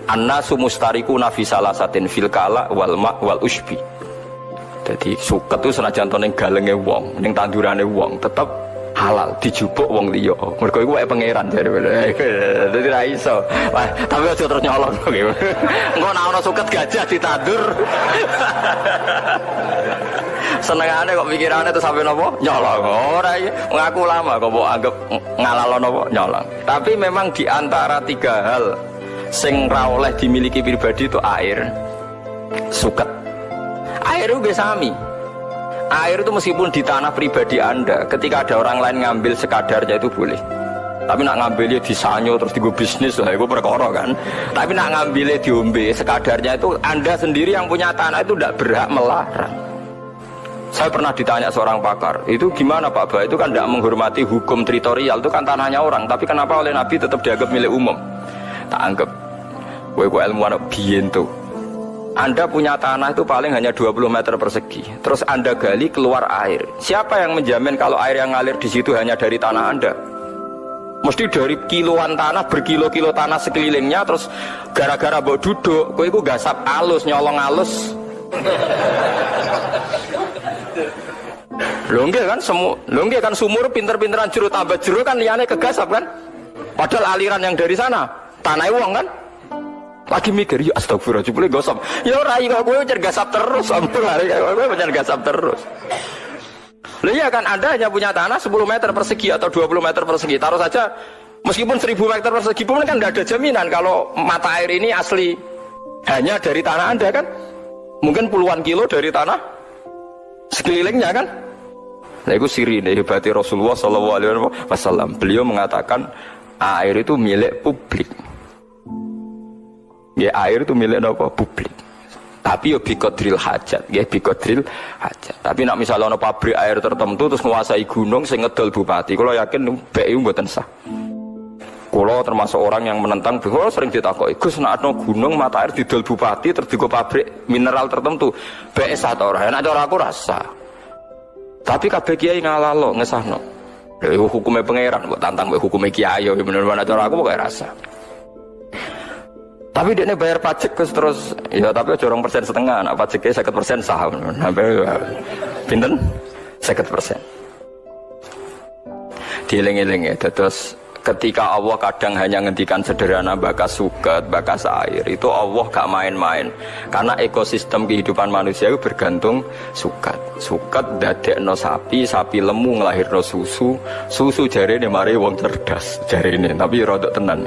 Annasu mustarikuna fi salasatin fil kala wal ma' wal usbi. Jadi suket itu senajan ning galenge wong, ning tandurane wong tetep halal dijupuk wong liya. Mergo iku wae pangeran jare. Dadi ra iso. Tapi aja terus nyolong nggih. Engko nek ana suket gajah ditandur. Senengane kok pikirane terus sampe napa? Nyolong. Ora iki ngaku lama kok mbok anggap ngalalo napa nyolong. Tapi memang di antara 3 hal sing ra oleh dimiliki pribadi itu air, suket. Air itu sami. Air itu meskipun di tanah pribadi Anda, ketika ada orang lain ngambil sekadarnya itu boleh. Tapi nak ngambilnya di sanyo terus digo bisnis lah, itu perkara kan. Tapi nak ngambilnya diombe sekadarnya itu Anda sendiri yang punya tanah itu tidak berhak melarang. Saya pernah ditanya seorang pakar, itu gimana Pak Ba? Itu kan tidak menghormati hukum teritorial, itu kan tanahnya orang. Tapi kenapa oleh Nabi tetap dianggap milik umum? Tak anggap. Kowe ilmuwan biyen tuh. Anda punya tanah itu paling hanya 20 meter persegi. Terus Anda gali keluar air. Siapa yang menjamin kalau air yang ngalir di situ hanya dari tanah Anda? Mesti dari kiloan tanah, berkilo-kilo tanah sekelilingnya. Terus gara-gara mbok duduk, kowe iku gasap alus, nyolong alus. Lho nggih kan sumur pinter-pinteran jero tambah jero kan liyane kegasap kan? Padahal aliran yang dari sana tanah wong kan? Lagi mikir, ya astagfirullah, jebule gosop. Ya ora iki kok kowe pancen gasap terus, kowe pancen gasap terus. Lah iya kan Anda hanya punya tanah 10 meter persegi atau 20 meter persegi. Taruh saja meskipun 1000 meter persegi pun kan tidak ada jaminan kalau mata air ini asli hanya dari tanah Anda kan. Mungkin puluhan kilo dari tanah sekelilingnya kan. Nah itu sirine hebatnya Rasulullah SAW. Beliau mengatakan air itu milik publik. Ya air itu milik apa? Publik. Tapi ya biqadril hajat, ya biqadril hajat. Tapi nak misalnya ada pabrik air tertentu terus menguasai gunung sing ngedol bupati, kalau yakin BU mboten sah. Kalau termasuk orang yang menentang, kalau sering ditakoki, Gus nak ada gunung mata air didol bupati terus digo pabrik mineral tertentu, BU sah ta ora? Nek ora aku rasa. Tapi kabeh kiai ngalalo ngesahno. Lha hukume pangeran kok tantang mek hukume kiai yo bener-bener cara aku pokoke rasa. Tapi dia bayar pajak terus, ya tapi aja 2,5%, nah pajaknya 50% sah, sampai pinten 50%. Dieling-eling ya, terus ketika Allah kadang hanya ngendikan sederhana bakas suket, bakas air, itu Allah gak main-main, karena ekosistem kehidupan manusia itu bergantung suket. Suket dadekno sapi, sapi lemu ngelahirno susu, susu jarene mari wong cerdas jarene, tapi rodok tenan.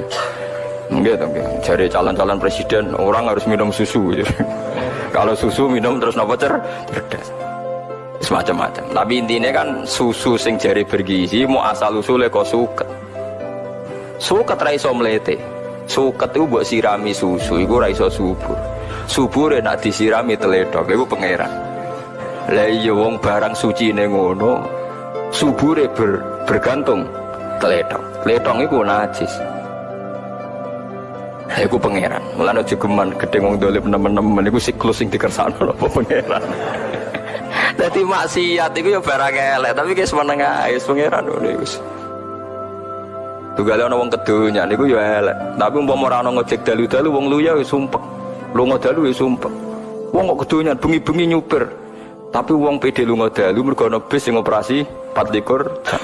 Enggak, cari calon-calon presiden orang harus minum susu. Kalau susu minum terus nopo cerdas. Semacam-macam. Tapi intinya kan susu sing jari bergizi mau asal usule kok suket. Suket ra iso mlete. Suket iku mbok sirami susu iku ra iso subur. Subure nak disirami tledhok iku pangeran. Lah iya wong barang sucine ngono, subure bergantung tledhok. Tledhok iku najis. Iku pangeran. Mulane aja geman gedhe wong dolim nemen-nemen iku siklus sing dikersakno apa pangeran. Dadi maksiat iku ya barang elek, tapi wis meneng ae pangeran ngono iku. Tugale ana wong kedonya niku ya elek. Tapi umpama ora ana ngojek dalu-dalu wong luya wis sumpek. Lunga dalu wis sumpek. Wong kok kedonya bengi-bengi nyupir. Tapi wong pede lunga dalu mergo ana bis sing operasi 24 jam.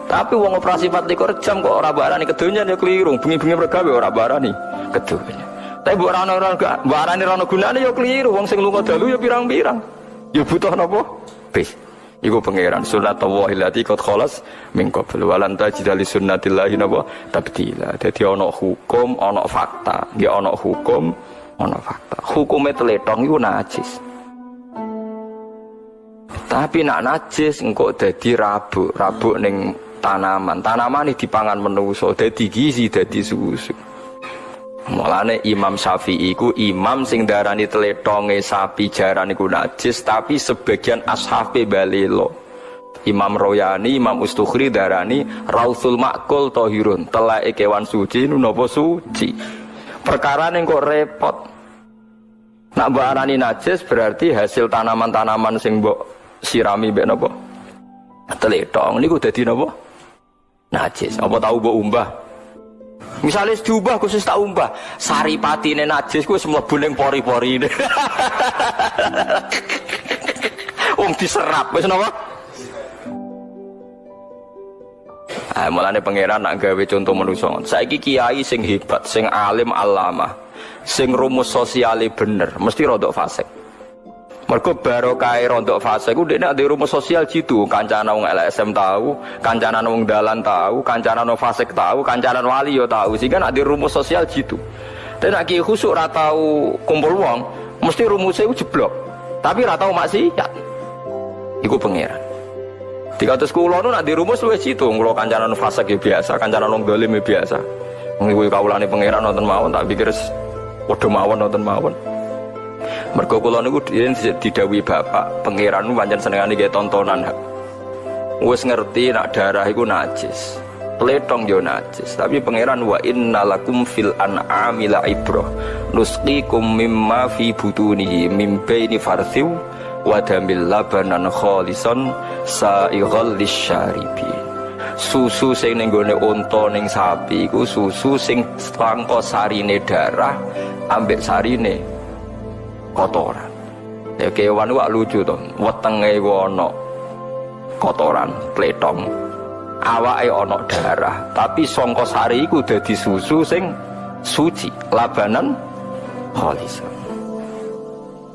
Tapi wong operasi 24 jam kok ora barani kedonya ya keliru. Bengi-bengi mergawe ora barani kedonya. Tapi mbok ora barani ora ana gunane ya keliru. Wong sing lunga dalu ya pirang-pirang. Ya butuh napa? Bis. Iku pangeran sunnatullah allati qad khalas min qabl wa lan tajida li sunnatillahi napa tabdila. Dadi ana hukum, ana fakta. Nggih ana hukum, ana fakta. Hukume tletong iku najis. Tapi nak najis engko dadi rabuk ning tanaman. Tanaman iki dipangan menungso, dadi gizi, dadi susu. Mulane Imam Syafi'i iku imam sing darani tletonge sapi jaran iku najis, tapi sebagian ashabe balelo. Imam Royani, Imam Ustukhri darani Rausul Ma'kul Tahirun, telake kewan suci napa suci. Perkarane kok repot. Nak mbok arani najis berarti hasil tanaman-tanaman sing mbok sirami mbek napa? Tletong niku dadi napa? Najis. Apa tahu mbok umbah? Misalnya diubah khusus tak umbah, saripatine najis ku wis mlebu ning pori-pori. Wong diserap wis napa? Mulane pangeran nak gawe contoh manusa. Saiki kiai sing hebat, sing alim alamah, sing rumus sosiale bener, mesti rodok fasik. Mergo barokah rondok fase ku dekne ndek rumus sosial jitu, kancana wong LSM tahu, kancana wong dalan tahu, kancana wong fasik tahu, kancana wali yo tahu. Sehingga nek ndek rumus sosial jitu. Tapi nek ki khusuk ra tau kumpul wong, mesti rumusnya jeblok. Tapi ra tau maksiat. Iku pangeran. 300 kula nu nek ndek rumus luwih jitu, kula kancana wong fasik ya biasa, kancana wong dolim ya biasa. Niku kawulane pangeran wonten mawon, tak pikir padha mawon wonten mawon. Mergo kula niku didhawuhi bapak, pangeran pancen senengane nggih tontonan. Wis ngerti nak darah iku najis. Pletong yo najis, tapi pangeran wa innalakum fil an'ami la ibrah. Nusqikum mimma fi butunihi mim baini farthiw wa damil labanan khalisan sa'ighal lisyaribin. Susu sing ning gone unta ning sapi iku susu sing sangka sarine darah ambek sarine kotoran. Ya kewan wak lucu to, wetenge iku ana kotoran, pletong. Awake ana darah, tapi sangka sari iku dadi susu sing suci, labanan khalisan.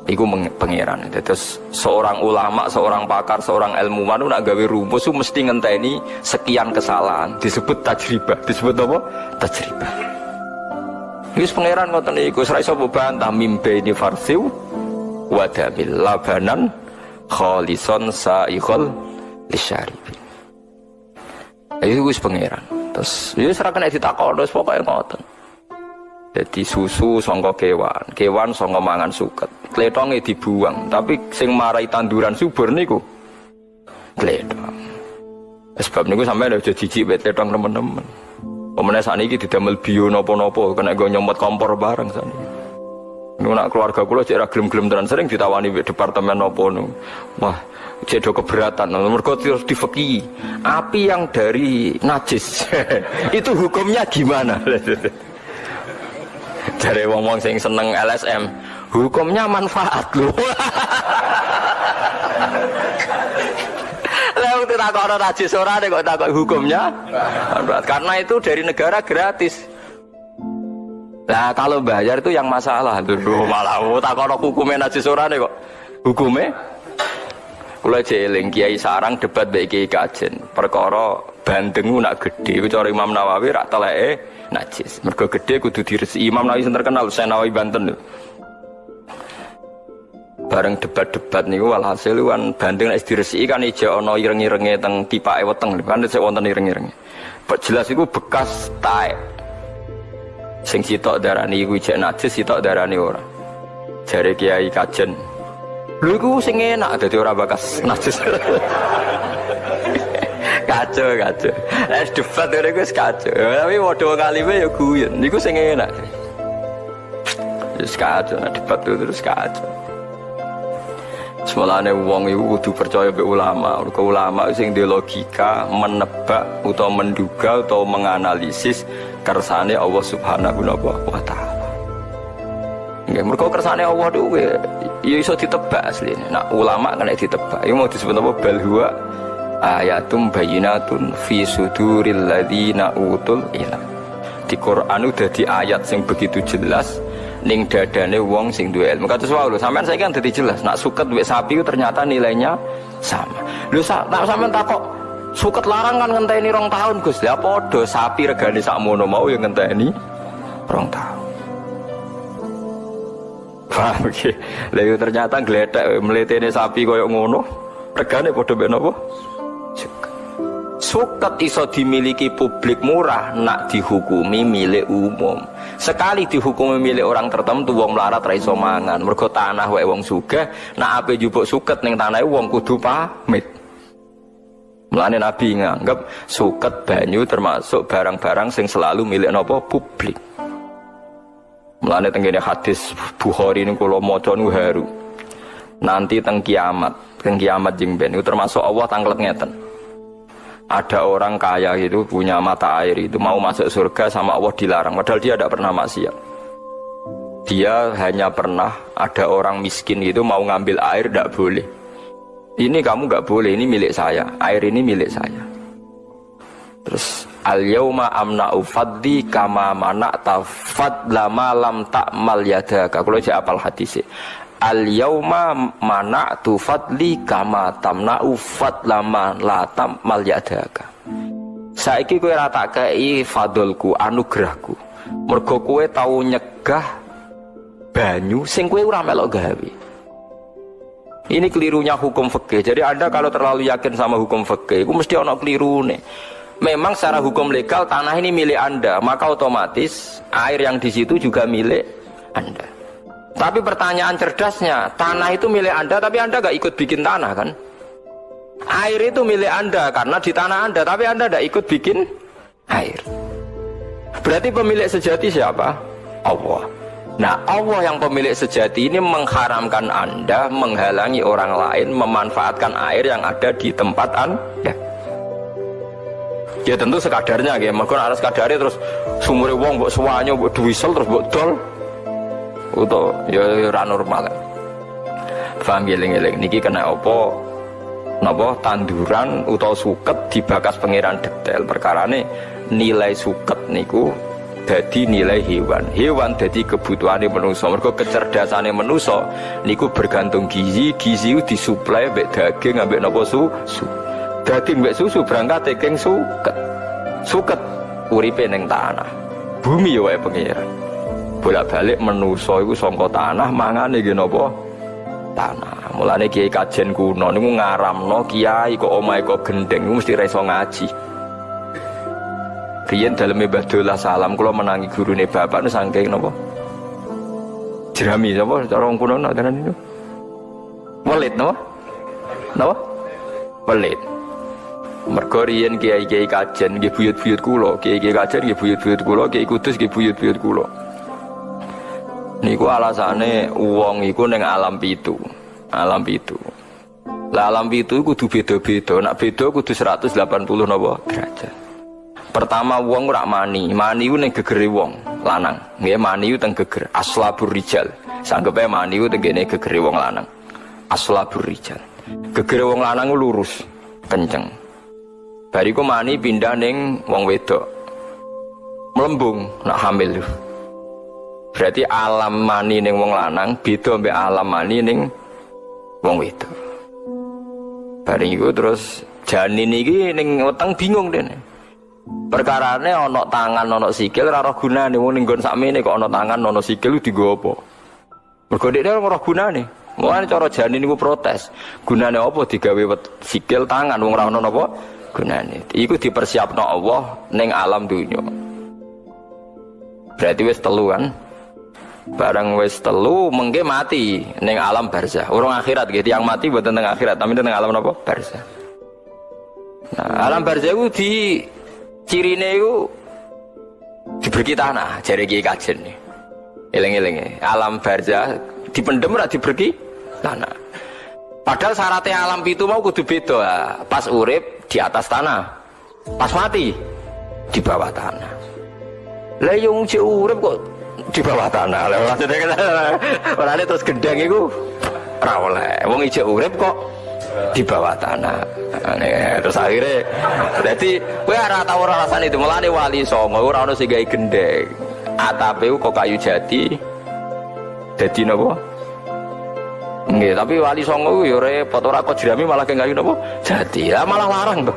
Iku pangeran. Terus seorang ulama, seorang pakar, seorang ilmuwan nak gawe rumus mesti ngenteni sekian kesalahan, disebut tajribah. Disebut apa? Tajribah. Wis pangeran ngoten iku ora iso bantah mimbe ini farsiu wa damil labanan khalisan sa'ighal lisyaribin. Ayo wis pangeran. Terus wis ora kena ditakon, wis pokoke ngoten. Dadi susu sangka kewan, kewan sangka mangan suket. Kletonge dibuang, tapi sing marai tanduran subur niku kletong. Sebab niku sampeyan aja jijik wet kletong teman-teman. Pemene sakniki didamel bio napa-napa kena go nyomot kompor bareng sakniki. Niku nak keluarga kula cek ra gelem-gelem tenan sering ditawani wek departemen napa nu. Wah, cek do keberatan. Mergo terus difeki. Api yang dari najis. Itu hukumnya gimana? Dari wong-wong sing seneng LSM, hukumnya manfaat lho. Lah itu takok ora najis ora kok takok hukumnya manfaat. Karena itu dari negara gratis. Nah kalau bayar itu yang masalah. Lho malah takok hukumnya najis ora kok. Hukumnya kula jeling Kiai Sarang debat mbek Kiai Kajen. Perkara bandeng nak gedhe cara Imam Nawawi rak teleke najis. Mergo gedhe kudu diresi. Imam Nawawi sing terkenal Nawawi Banten lho. Bareng debat-debat niku walhasil kan banding nek diresiki kan ijo ana ireng-irenge teng tipake weteng kan sik wonten ireng-irenge. Jelas iku bekas taek. Sing sitok darani iku ijek najis, sitok darani ora. Jare Kiai Kajen. Lho iku sing enak dadi ora bekas najis. Kacau. Nek debat ngene iku wis kacau. Tapi padha kalime ya guyon. Niku sing enak. Wis kacau nek debat terus kacau. Semolane wong iku kudu percaya mbek ulama. Mergo ulama sing duwe logika, menebak utawa menduga utawa menganalisis kersane Allah Subhanahu wa taala. Nggih, mergo kersane Allah kuwi ya iso ditebak asline. Nah, ulama kan ditebak. Iku mau disebut apa? Bal huwa ayatum bayyinatun fi suduril ladzina utul ilm. Di Quran udah di ayat sing begitu jelas ning dadane wong sing duwe ilmu. Kados wae lho, sampean saiki kan dadi jelas. Nak suket duwe sapi itu ternyata nilainya sama. Lho nak sampean takok suket larang kan ngenteni 2 tahun, Gus. Lah padha sapi regane sakmono mau ya ngenteni 2 tahun. Paham iki. Lah yo ternyata glethek mletene sapi koyo ngono. Regane padha mbek napa? Suket iso dimiliki publik murah, nak dihukumi milik umum. Sekali dihukumi milik orang tertentu, wong melarat ra iso mangan. Mergo tanah wae wong sugih, nak ape njupuk suket ning tanahe wong kudu pamit. Mulane Nabi nganggep suket banyu termasuk barang-barang sing selalu milik napa publik. Mulane tengene hadis Bukhari niku kula maca niku haru. Nanti teng kiamat jeng ben itu termasuk Allah tanglet ngeten. Ada orang kaya itu punya mata air itu mau masuk surga sama Allah dilarang padahal dia tidak pernah maksiat. Dia hanya pernah ada orang miskin itu mau ngambil air tidak boleh. Ini kamu nggak boleh, ini milik saya. Air ini milik saya. Terus al-yauma amna'u fadli kama mana'ta fadla ma lam ta'mal yadaka. Kalau saya apal hadisnya. Al-yauma mana'tu fadli kama tamna'u fadla ma la ta'mal yadaka. Saiki kowe ora tak kei fadlku, anugerahku. Mergo kowe tau nyegah banyu sing kowe ora melok gawe. Ini kelirunya hukum fikih. Jadi Anda kalau terlalu yakin sama hukum fikih, itu mesti ono kelirune. Memang secara hukum legal tanah ini milik Anda, maka otomatis air yang di situ juga milik Anda. Tapi pertanyaan cerdasnya, tanah itu milik Anda, tapi Anda gak ikut bikin tanah kan? Air itu milik Anda karena di tanah Anda, tapi Anda gak ikut bikin air. Berarti pemilik sejati siapa? Allah. Nah, Allah yang pemilik sejati ini mengharamkan Anda menghalangi orang lain memanfaatkan air yang ada di tempat Anda. Ya tentu sekadarnya, ya. Maka harus kadarnya terus sumure wong mbok suwanyo mbok duwisel terus mbok dol. Uto ya ora normal. Paham ngeling-eling niki kena apa? Napa tanduran utawa suket dibakas pangeran detail perkarane nilai suket niku dadi nilai hewan. Hewan dadi kebutuhane manusa. Mergo kecerdasane manusa niku bergantung gizi itu disuplai mbek daging ambek napa susu. Daging mbek susu berangkat saking suket. Suket uripe ning tanah. Bumi ya wae pangeran. Bolak-balik menusa iku saka tanah mangane nggih napa tanah. Mulane kiai kajen kuno niku ngaramno kiai kok omahe kok gendeng mesti ra iso ngaji. Riyen daleme Mbah Salam kula menangi gurune bapak niku saking napa jerami sapa cara wong kuno nak daran niku welit napa napa welit. Mergo riyen kiai-kiai kajen nggih buyut-buyut kula, kiai-kiai kajen nggih buyut-buyut kula, kiai kudus nggih buyut-buyut kula. Niku alasane wong iku ning alam pitu. Alam pitu. Lah alam pitu kudu beda-beda. Nak beda kudu 180 napa derajat. Pertama wong ora mani. Mani ku ning gegere wong lanang. Nggih mani ku teng geger aslabur rijal. Sanggepe mani ku tengene gegere wong lanang. Aslabur rijal. Gegere wong lanang ku lurus, kenceng. Bariku mani pindah ning wong wedok. Melembung nak hamil. Berarti alam mani ning wong lanang beda mbek alam mani ning wong wedok. Bareng iku terus janin iki ning weteng bingung dene. Perkarane ana tangan ana sikil ora roh gunane wong ning nggon sakmene kok ana tangan ana sikil dienggo apa? Mergo dekne ora roh gunane. Mulane cara janin niku protes. Gunane apa digawe sikil tangan wong ora ono napa gunane. Iku dipersiapno Allah ning alam dunya. Berarti wis telu kan. Barang wis telu mengke mati ning alam barzah. Urung akhirat nggih, tiyang mati mboten teng akhirat, tapi teng alam napa? Barzah. Nah, alam barzah iku di cirine iku diberi tanah, jare Ki Kajen. Eling-eling alam barzah dipendem ora diberi tanah. Padahal syaratnya alam itu mau kudu beda. Pas urip di atas tanah, pas mati di bawah tanah. Lah yung cek urip kok di bawah tanah. Lah maksudnya orane terus gendang iku ora oleh. Wong ijek urip kok di bawah tanah. Terus akhirnya dadi kowe ora tau ora rasane itu mulane wali songo ora ono sing gawe gendeng. Atape kok kayu jati. Dadi napa? Nggih, tapi wali songo yo repot ora kok jerami malah kayu napa? Jati. Lah malah larang to.